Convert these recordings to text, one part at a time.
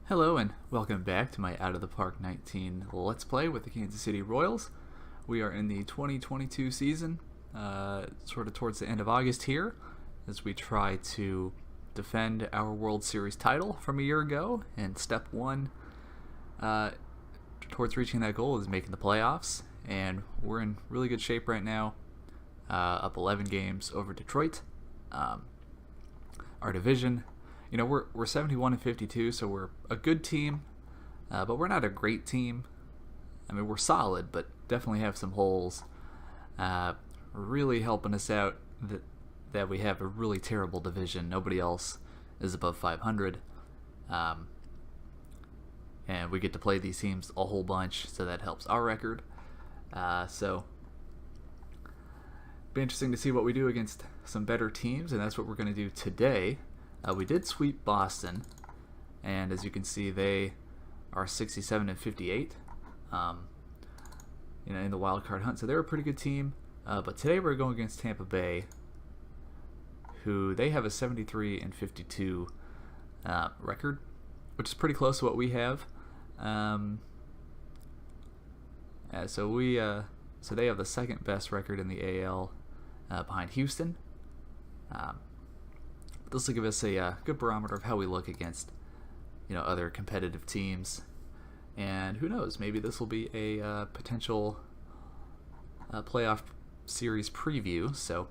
Hello and welcome back to my Out of the Park 19 Let's Play with the Kansas City Royals. We are in the 2022 season, sort of towards the end of August here, as we try to defend our World Series title from a year ago. And step one towards reaching that goal is making the playoffs, and we're in really good shape right now, up 11 games over Detroit. Our division, we're 71 and 52, so we're a good team, but we're not a great team. I mean, we're solid, but definitely have some holes. Really helping us out that we have a really terrible division. Nobody else is above 500, and we get to play these teams a whole bunch, so that helps our record. So be interesting to see what we do against some better teams, and that's what we're going to do today. We did sweep Boston, and as you can see, they are 67 and 58, in the wild card hunt. So they're a pretty good team. But today we're going against Tampa Bay, who they have a 73 and 52 record, which is pretty close to what we have. So they have the second best record in the AL, behind Houston. This will give us a good barometer of how we look against, other competitive teams. And who knows, maybe this will be a potential playoff series preview. So,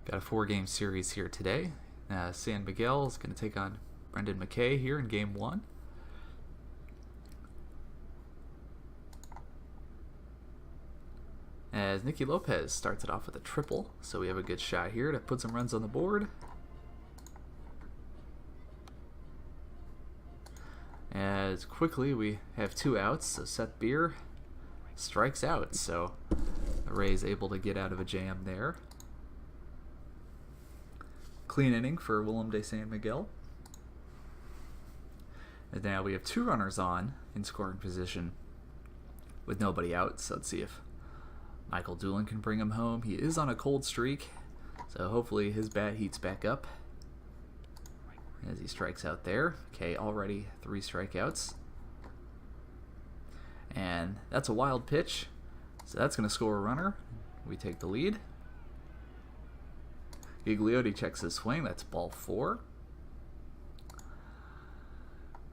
got a 4-game series here today. San Miguel is going to take on Brendan McKay here in Game 1. As Nicky Lopez starts it off with a triple, so we have a good shot here to put some runs on the board. As quickly we have 2 outs, so Seth Beer strikes out, so the Rays able to get out of a jam there. Clean inning for Willem de San Miguel. And now we have 2 runners on in scoring position with nobody out, so let's see if Michael Doolin can bring him home. He is on a cold streak, so hopefully his bat heats back up as he strikes out there. Okay, already 3 strikeouts. And that's a wild pitch, so that's going to score a runner. We take the lead. Gigliotti checks his swing. That's ball 4.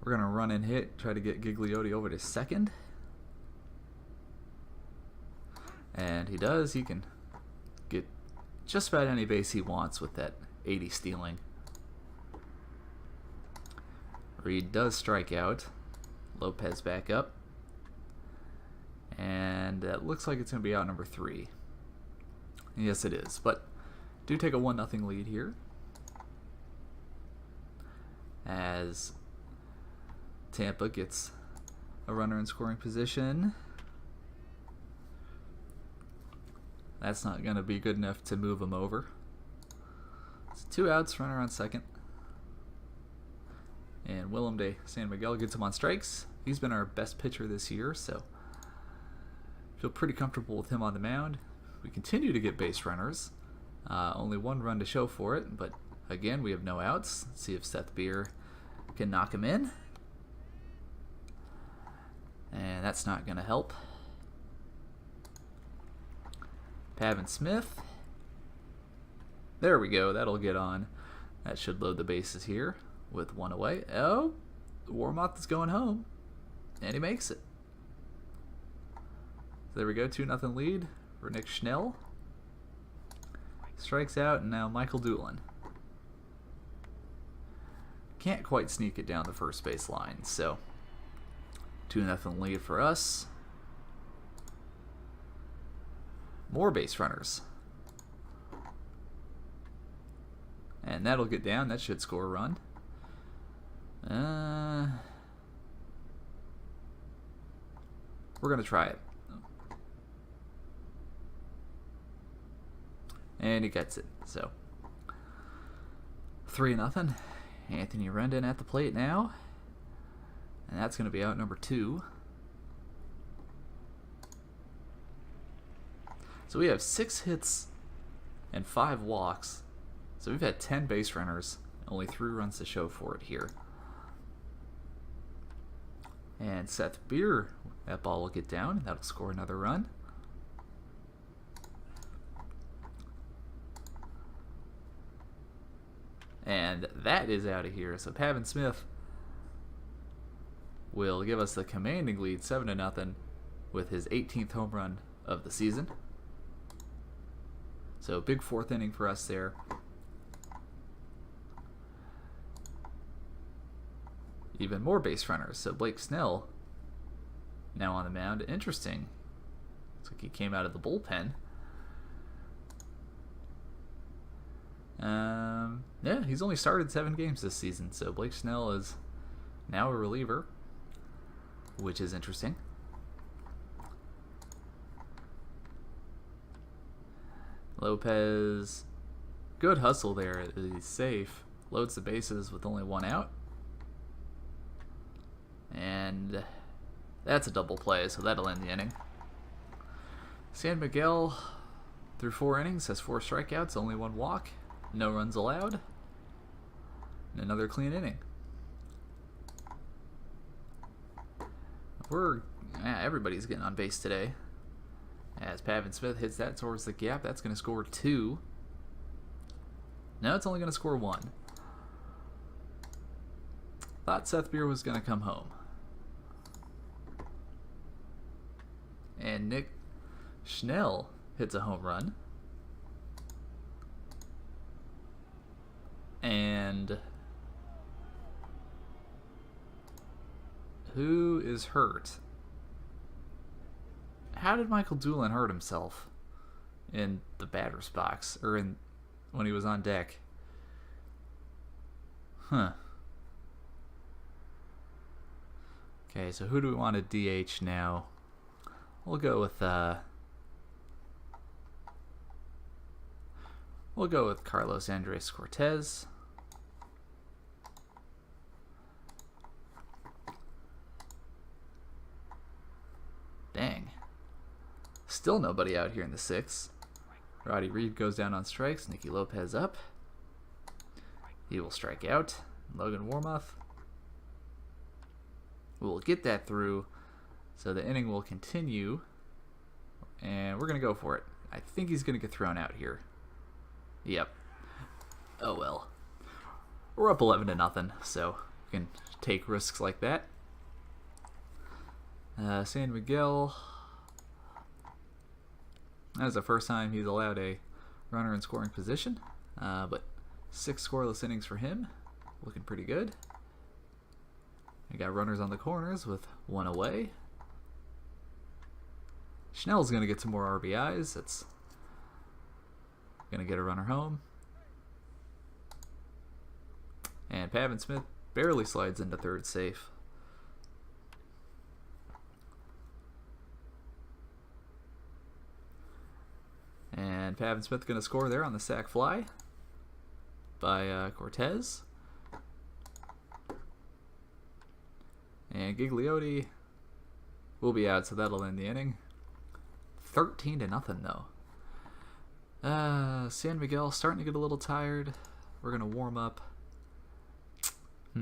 We're going to run and hit, try to get Gigliotti over to second. And he does. He can get just about any base he wants with that 80 stealing. Reed does strike out. Lopez back up. And that looks like it's going to be out number 3. Yes, it is. But do take a 1-0 lead here, as Tampa gets a runner in scoring position. That's not going to be good enough to move him over. It's 2 outs, runner on second. And Willem de San Miguel gets him on strikes. He's been our best pitcher this year, so feel pretty comfortable with him on the mound. We continue to get base runners. Only 1 run to show for it, but again, we have no outs. Let's see if Seth Beer can knock him in. And that's not going to help. Pavin Smith. There we go. That'll get on. That should load the bases here with 1 away. Oh, Warmoth is going home, and he makes it. So there we go. 2-0 lead for Nick Schnell. Strikes out, and now Michael Doolin. Can't quite sneak it down the first base line, so 2-0 lead for us. More base runners. And that'll get down. That should score a run. We're going to try it. And he gets it. So 3-0. Anthony Rendon at the plate now. And that's going to be out number 2. So we have 6 hits and 5 walks. So we've had 10 base runners, only 3 runs to show for it here. And Seth Beer, that ball will get down. That'll score another run. And that is out of here. So Pavin Smith will give us the commanding lead, 7-0, with his 18th home run of the season. So big fourth inning for us there. Even more base runners. So Blake Snell now on the mound. Interesting. Looks like he came out of the bullpen. Yeah, he's only started 7 games this season, so Blake Snell is now a reliever, which is interesting. Lopez, good hustle there. He's safe. Loads the bases with only 1 out. And that's a double play, so that'll end the inning. San Miguel, through 4 innings, has 4 strikeouts, only 1 walk, no runs allowed, and another clean inning. Everybody's getting on base today. As Pavin Smith hits that towards the gap, that's going to score 2. No, it's only going to score 1. Thought Seth Beer was going to come home. And Nick Schnell hits a home run. And who is hurt? How did Michael Doolin hurt himself in the batter's box, or when he was on deck? Huh. Okay, so who do we want to DH now? We'll go with Carlos Andres Cortez. Dang. Still nobody out here in the 6th. Roddy Reed goes down on strikes. Nicky Lopez up. He will strike out. Logan Warmoth will get that through. So the inning will continue. And we're going to go for it. I think he's going to get thrown out here. Yep. Oh well. We're up 11-0, so we can take risks like that. San Miguel. That was the first time he's allowed a runner in scoring position. But 6 scoreless innings for him. Looking pretty good. I got runners on the corners with 1 away. Schnell's going to get some more RBIs. That's going to get a runner home. And Pavin Smith barely slides into third safe. And Pavin Smith going to score there on the sac fly by Cortez. And Gigliotti will be out, so that'll end the inning. 13-0 though. San Miguel starting to get a little tired. We're going to warm up. We're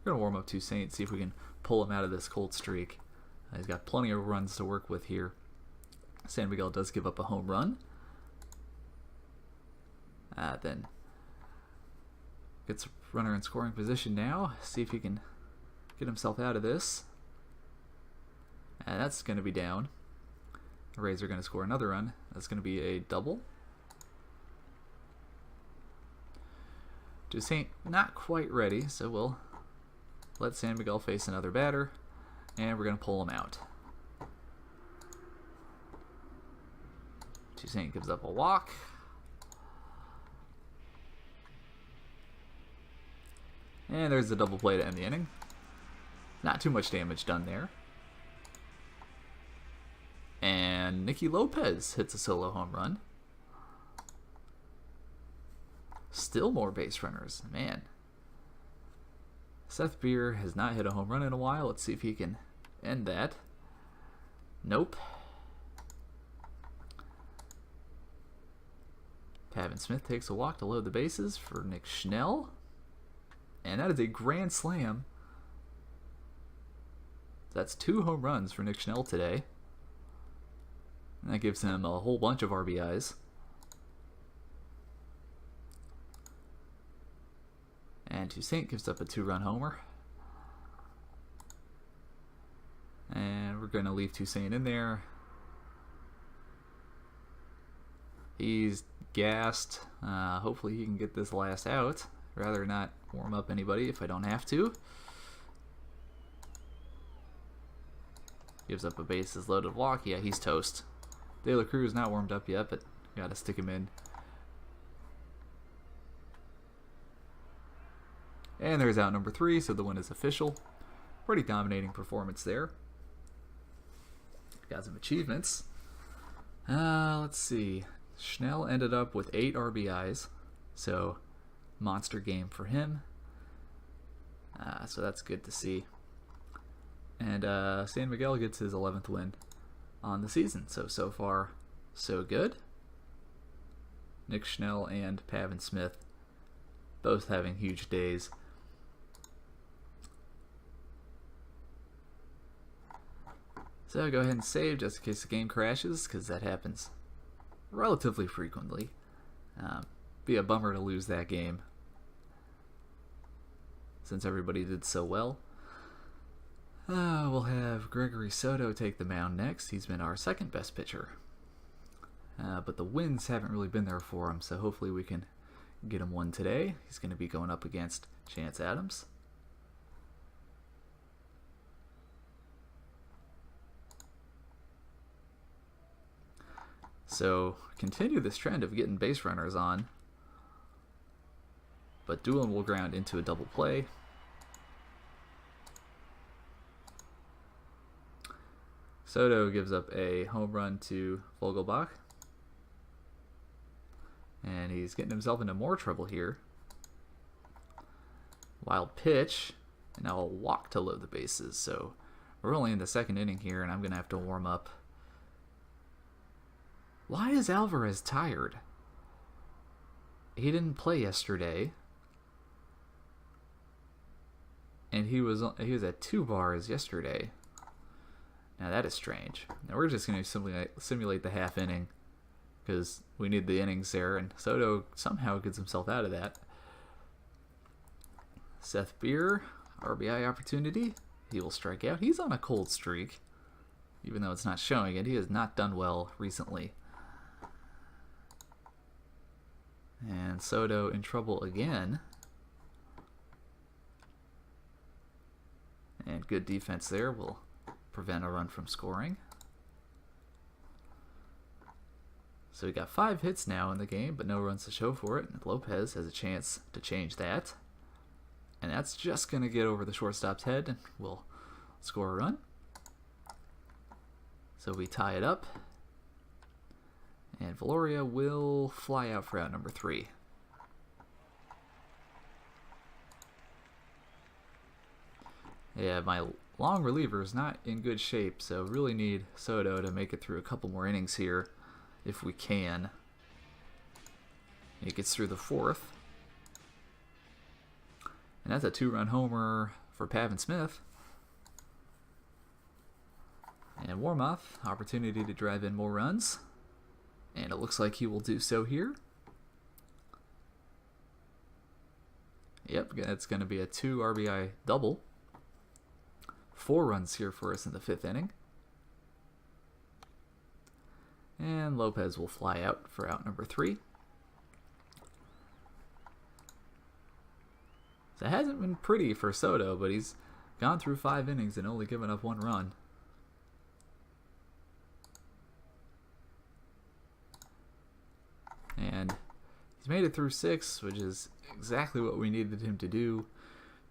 going to warm up Toussaint, see if we can pull him out of this cold streak. He's got plenty of runs to work with here. San Miguel does give up a home run. Then gets a runner in scoring position now. See if he can get himself out of this. And that's going to be down. The Rays are going to score another run. That's going to be a double. Toussaint not quite ready, so we'll let San Miguel face another batter. And we're going to pull him out. Toussaint gives up a walk. And there's the double play to end the inning. Not too much damage done there. And Nicky Lopez hits a solo home run. Still more base runners. Man. Seth Beer has not hit a home run in a while. Let's see if he can end that. Nope. Pavin Smith takes a walk to load the bases for Nick Schnell. And that is a grand slam. That's 2 home runs for Nick Schnell today. And that gives him a whole bunch of RBIs. And Toussaint gives up a 2-run homer. And we're going to leave Toussaint in there. He's gassed. Hopefully he can get this last out. Rather not warm up anybody if I don't have to. Gives up a bases loaded walk. Yeah, he's toast. De La Cruz not warmed up yet, but got to stick him in. And there's out number 3, so the win is official. Pretty dominating performance there. Got some achievements. Let's see. Schnell ended up with 8 RBIs, so monster game for him. So that's good to see. And San Miguel gets his 11th win on the season. So far, so good. Nick Schnell and Pavin Smith both having huge days. So go ahead and save just in case the game crashes, because that happens relatively frequently. Be a bummer to lose that game since everybody did so well. We'll have Gregory Soto take the mound next. He's been our second best pitcher. But the wins haven't really been there for him, so hopefully we can get him one today. He's going to be going up against Chance Adams. So continue this trend of getting base runners on. But Doolin will ground into a double play. Soto gives up a home run to Vogelbach. And he's getting himself into more trouble here. Wild pitch. And now a walk to load the bases. So we're only in the second inning here, and I'm going to have to warm up. Why is Alvarez tired? He didn't play yesterday. And he was at 2 bars yesterday. Now that is strange. Now we're just going to simulate the half inning because we need the innings there, and Soto somehow gets himself out of that. Seth Beer, RBI opportunity. He will strike out. He's on a cold streak, even though it's not showing it. He has not done well recently. And Soto in trouble again. And good defense there will prevent a run from scoring. So we got 5 hits now in the game, but no runs to show for it. Lopez has a chance to change that. And that's just going to get over the shortstop's head, and we'll score a run. So we tie it up. And Valoria will fly out for out number 3. Yeah, my long reliever is not in good shape, so really need Soto to make it through a couple more innings here, if we can. He gets through the 4th. And that's a 2-run homer for Pavin Smith. And Warmoth, opportunity to drive in more runs. And it looks like he will do so here. Yep, that's going to be a 2 RBI double. 4 runs here for us in the 5th inning. And Lopez will fly out for out number 3. So it hasn't been pretty for Soto, but he's gone through 5 innings and only given up 1 run. And he's made it through 6, which is exactly what we needed him to do.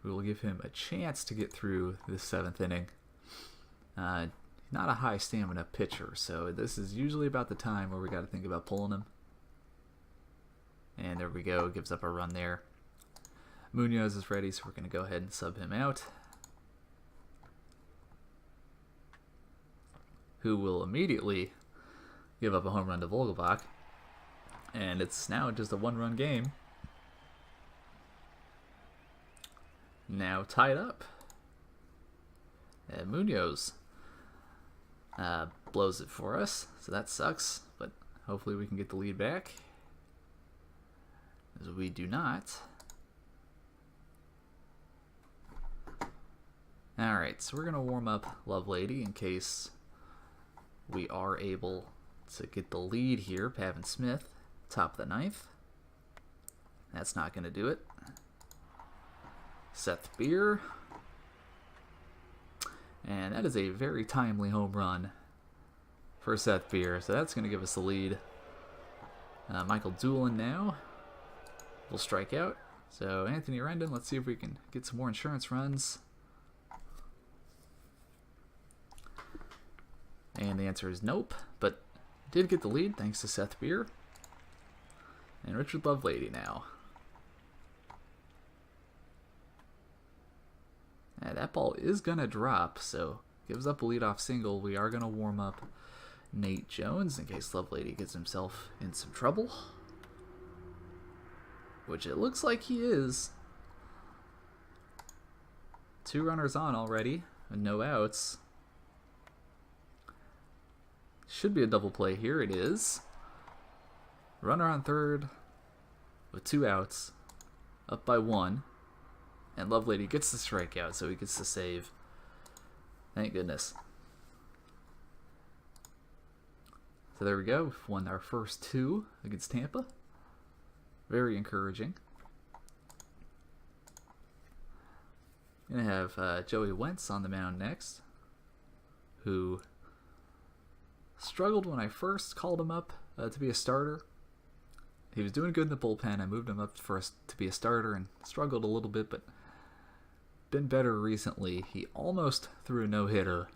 We will give him a chance to get through this 7th inning. He's not a high stamina pitcher, so this is usually about the time where we got to think about pulling him. And there we go, gives up a run there. Munoz is ready, so we're going to go ahead and sub him out. Who will immediately give up a home run to Vogelbach. And it's now just a 1-run game. now tied up. And Munoz blows it for us, so that sucks, but hopefully we can get the lead back. As we do not. Alright, so we're going to warm up Lovelady in case we are able to get the lead here. Pavin Smith, top of the ninth. That's not going to do it. Seth Beer. And that is a very timely home run for Seth Beer. So that's going to give us the lead. Michael Doolin now will strike out. So Anthony Rendon, let's see if we can get some more insurance runs. And the answer is nope, but did get the lead thanks to Seth Beer. And Richard Lovelady now. And that ball is going to drop, so gives up a leadoff single. We are going to warm up Nate Jones in case Lovelady gets himself in some trouble. Which it looks like he is. 2 runners on already, and no outs. Should be a double play here. It is. Runner on third with 2 outs, up by 1. And Lovelady gets the strikeout, so he gets the save. Thank goodness. So there we go. We've won our first 2 against Tampa. Very encouraging. Gonna have Joey Wentz on the mound next, who struggled when I first called him up to be a starter. He was doing good in the bullpen. I moved him up first to be a starter and struggled a little bit, but been better recently. He almost threw a no-hitter.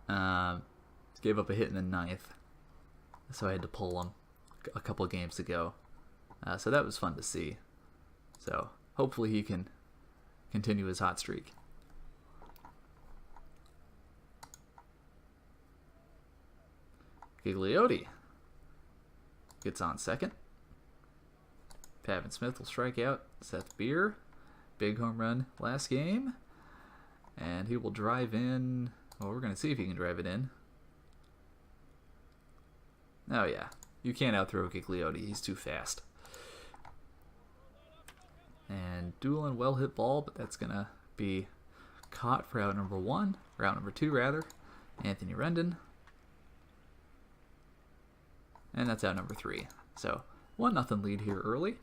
Gave up a hit in the 9th, so I had to pull him a couple of games ago. So that was fun to see. So hopefully he can continue his hot streak. Gigliotti gets on second. Pavin Smith will strike out. Seth Beer, big home run last game. And he will drive in. Well, we're going to see if he can drive it in. Oh yeah, you can't outthrow Gigliotti. He's too fast. And Doolin, well hit ball, but that's going to be caught for out number 1. Or out number 2, rather. Anthony Rendon. And that's out number 3. So 1-0 lead here early.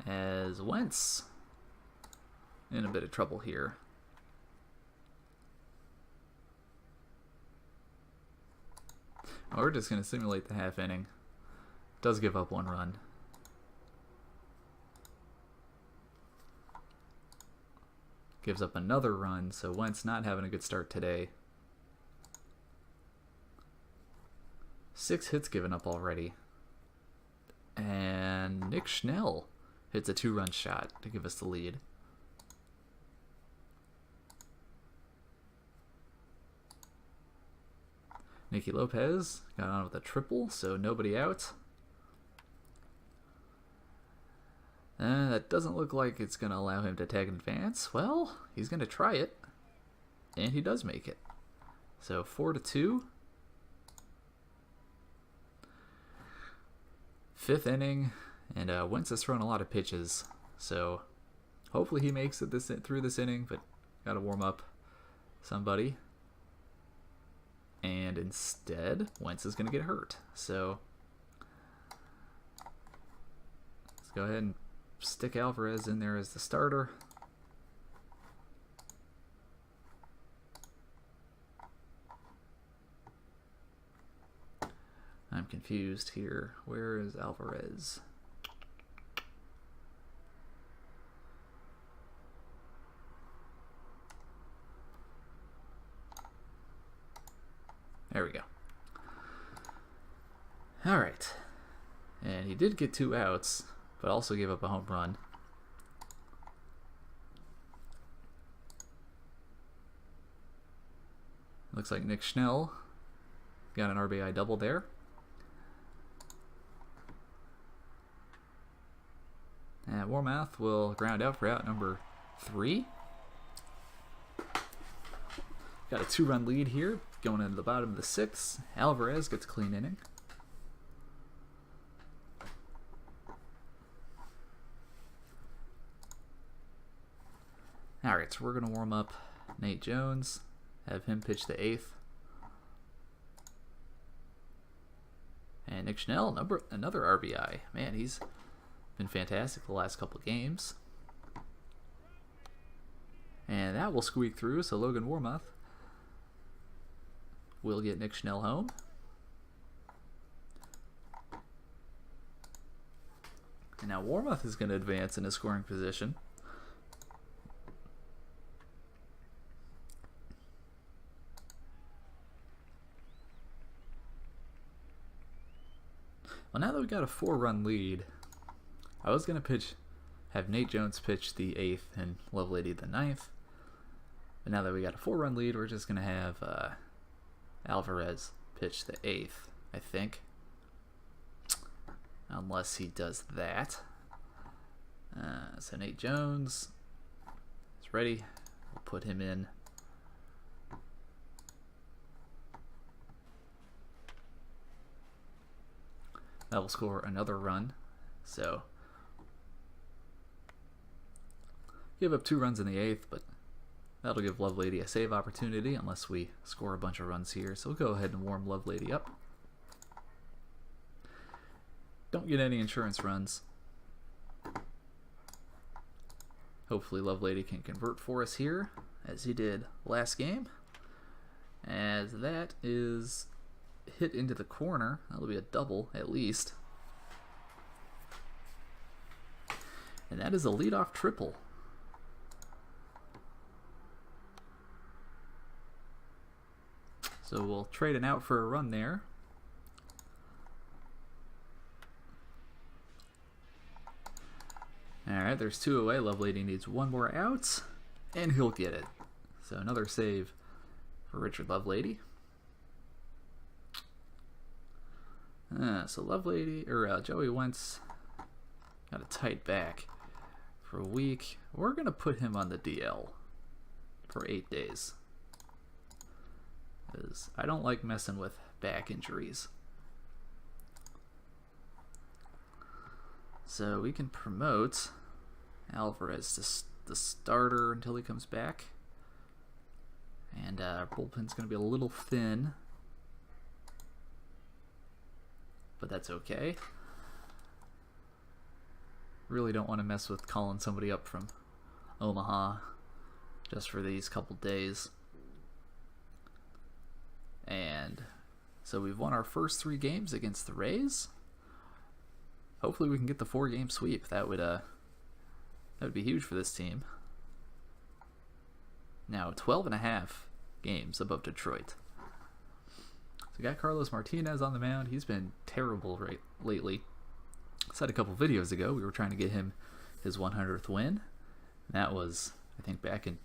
As Wentz in a bit of trouble here. Well, we're just going to simulate the half inning. Does give up 1 run. Gives up another run, so Wentz not having a good start today. 6 hits given up already. And Nick Schnell hits a 2-run shot to give us the lead. Nicky Lopez got on with a triple, so nobody out. That doesn't look like it's going to allow him to tag in advance. Well, he's going to try it. And he does make it. So 4-2. 5th inning. And Wentz has thrown a lot of pitches. So hopefully he makes it through this inning. But got to warm up somebody. And instead, Wentz is going to get hurt. So let's go ahead and stick Alvarez in there as the starter. I'm confused here. Where is Alvarez? There we go. All right. And he did get 2 outs, but also gave up a home run. Looks like Nick Schnell got an RBI double there. And Warmouth will ground out for out number 3. Got a 2-run lead here, going into the bottom of the 6th. Alvarez gets a clean inning. Alright, so we're going to warm up Nate Jones, have him pitch the 8th. And Nick Schnell, another RBI. Man, he's been fantastic the last couple games. And that will squeak through, so Logan Warmouth will get Nick Schnell home. And now Warmouth is going to advance in a scoring position. Well, now that we've got a 4-run lead, I was going to have Nate Jones pitch the 8th and Lovelady the 9th. But now that we got a 4-run lead, we're just going to have Alvarez pitch the 8th, I think. Unless he does that. So Nate Jones is ready. We'll put him in. That will score another run. So give up 2 runs in the 8th, but that'll give Lovelady a save opportunity unless we score a bunch of runs here. So we'll go ahead and warm Lovelady up. Don't get any insurance runs. Hopefully Lovelady can convert for us here, as he did last game. As that is hit into the corner. That'll be a double at least. And that is a leadoff triple. So we'll trade an out for a run there. Alright, there's 2 away. Lovelady needs 1 more out, and he'll get it. So another save for Richard Lovelady. So Lovelady, or Joey Wentz got a tight back for a week. We're going to put him on the DL for 8 days. Because I don't like messing with back injuries. So we can promote Alvarez to the starter until he comes back. And our bullpen's going to be a little thin. But that's okay. Really don't want to mess with calling somebody up from Omaha just for these couple days. And so we've won our first 3 games against the Rays. Hopefully we can get the 4-game sweep. That would be huge for this team. Now 12.5 games above Detroit. So we got Carlos Martinez on the mound. He's been terrible lately. I said a couple videos ago we were trying to get him his 100th win. And that was, I think, back in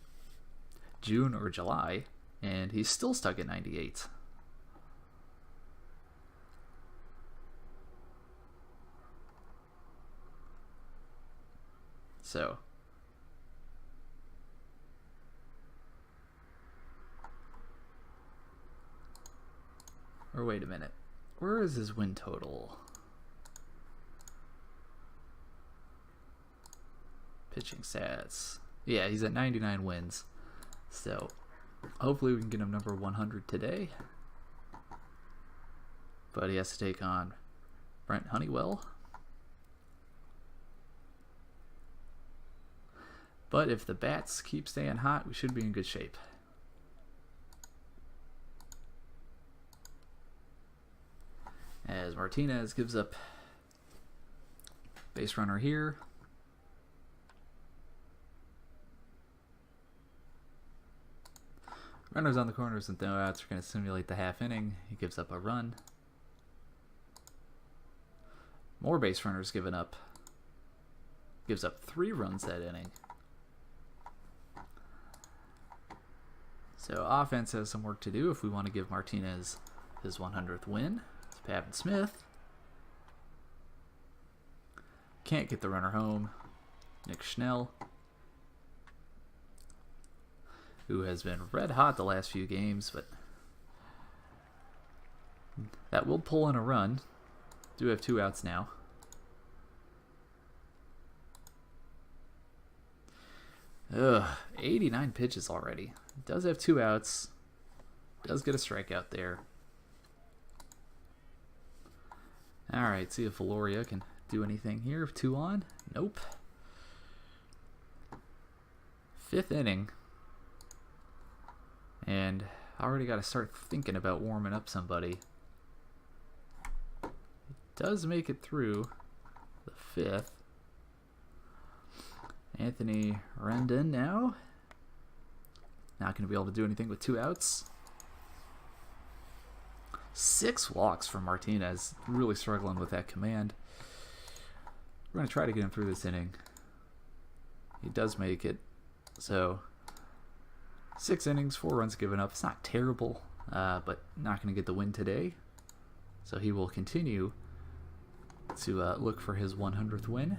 June or July. And he's still stuck at 98. So or wait a minute. Where is his win total? Pitching stats. Yeah, he's at 99 wins. So hopefully we can get him number 100 today. But he has to take on Brent Honeywell. But if the bats keep staying hot, we should be in good shape. As Martinez gives up base runner here. Runners on the corners and no outs are going to simulate the half inning. He gives up a run. More base runners given up. Gives up 3 runs that inning. So offense has some work to do if we want to give Martinez his 100th win. It's Pavin Smith. Can't get the runner home. Nick Schnell, who has been red hot the last few games, but that will pull in a run. Do have 2 outs now. Ugh, 89 pitches already. Does have 2 outs. Does get a strikeout there. Alright, see if Valoria can do anything here. 2 on. Nope. 5th inning. And I already got to start thinking about warming up somebody. It does make it through the 5th. Anthony Rendon now. Not going to be able to do anything with 2 outs. 6 walks from Martinez. Really struggling with that command. We're going to try to get him through this inning. He does make it. So, 6 innings, 4 runs given up. It's not terrible, but not going to get the win today. So he will continue to look for his 100th win.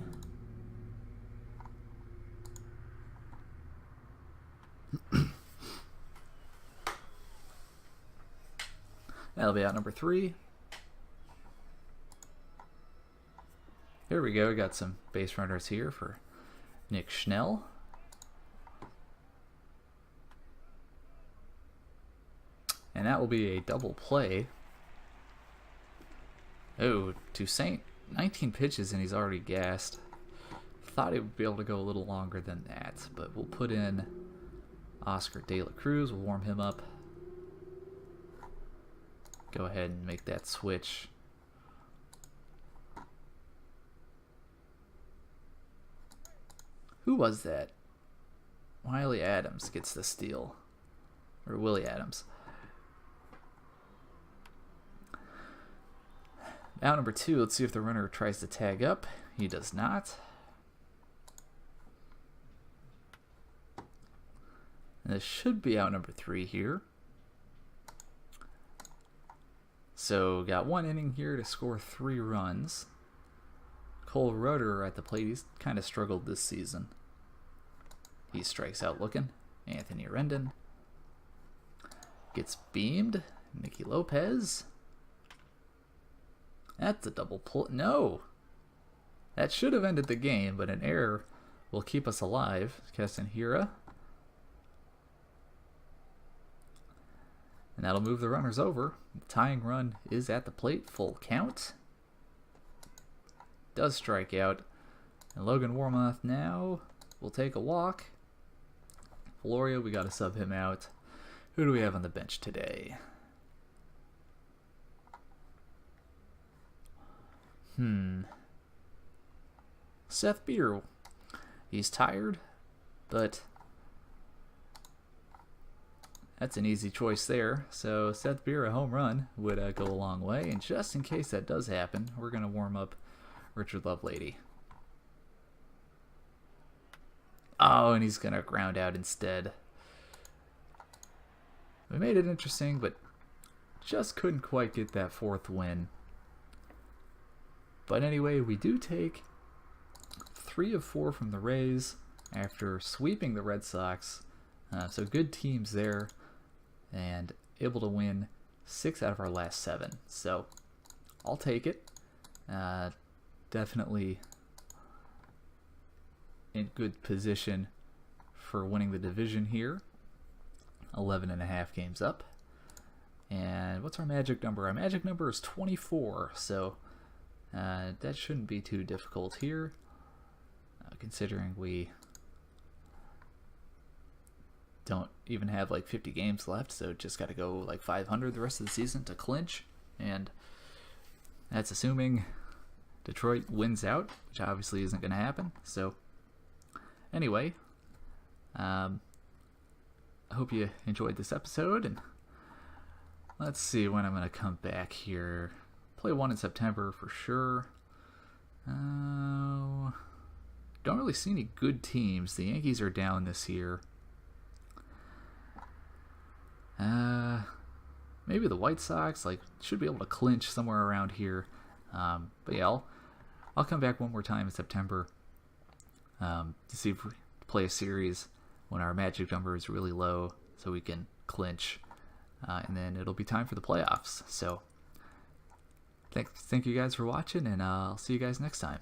That'll be out number 3. Here we go. We got some base runners here for Nick Schnell. And that will be a double play. Oh, Toussaint, 19 pitches and he's already gassed. Thought he would be able to go a little longer than that, but we'll put in Oscar De La Cruz. We'll warm him up. Go ahead and make that switch. Who was that? Wiley Adams gets the steal. Or Willie Adams. Out number 2, let's see if the runner tries to tag up. He does not. And this should be out number 3 here. So got 1 inning here to score 3 runs. Cole Roederer at the plate. He's kind of struggled this season. He strikes out looking. Anthony Rendon gets beamed. Nicky Lopez. That's a double play. No! That should have ended the game, but an error will keep us alive. Castanheira. And that'll move the runners over. The tying run is at the plate. Full count. Does strike out. And Logan Warmoth now will take a walk. Valoria, we got to sub him out. Who do we have on the bench today? Seth Beer. He's tired, but that's an easy choice there. So Seth Beer, a home run, would go a long way. And just in case that does happen, we're going to warm up Richard Lovelady. Oh, and he's going to ground out instead. We made it interesting, but just couldn't quite get that 4th win. But anyway, we do take 3 of 4 from the Rays after sweeping the Red Sox. So good teams there, and able to win 6 out of our last 7. So I'll take it. Definitely in good position for winning the division here. 11.5 games up. And what's our magic number? Our magic number is 24, so that shouldn't be too difficult here, considering we don't even have like 50 games left, so just got to go like 500 the rest of the season to clinch, and that's assuming Detroit wins out, which obviously isn't going to happen. So anyway, I hope you enjoyed this episode, and let's see when I'm going to come back here. Play 1 in September for sure. Don't really see any good teams. The Yankees are down this year. Maybe the White Sox should be able to clinch somewhere around here. But yeah, I'll come back one more time in September. to see if we play a series when our magic number is really low, so we can clinch, and then it'll be time for the playoffs. So thank you guys for watching, and I'll see you guys next time.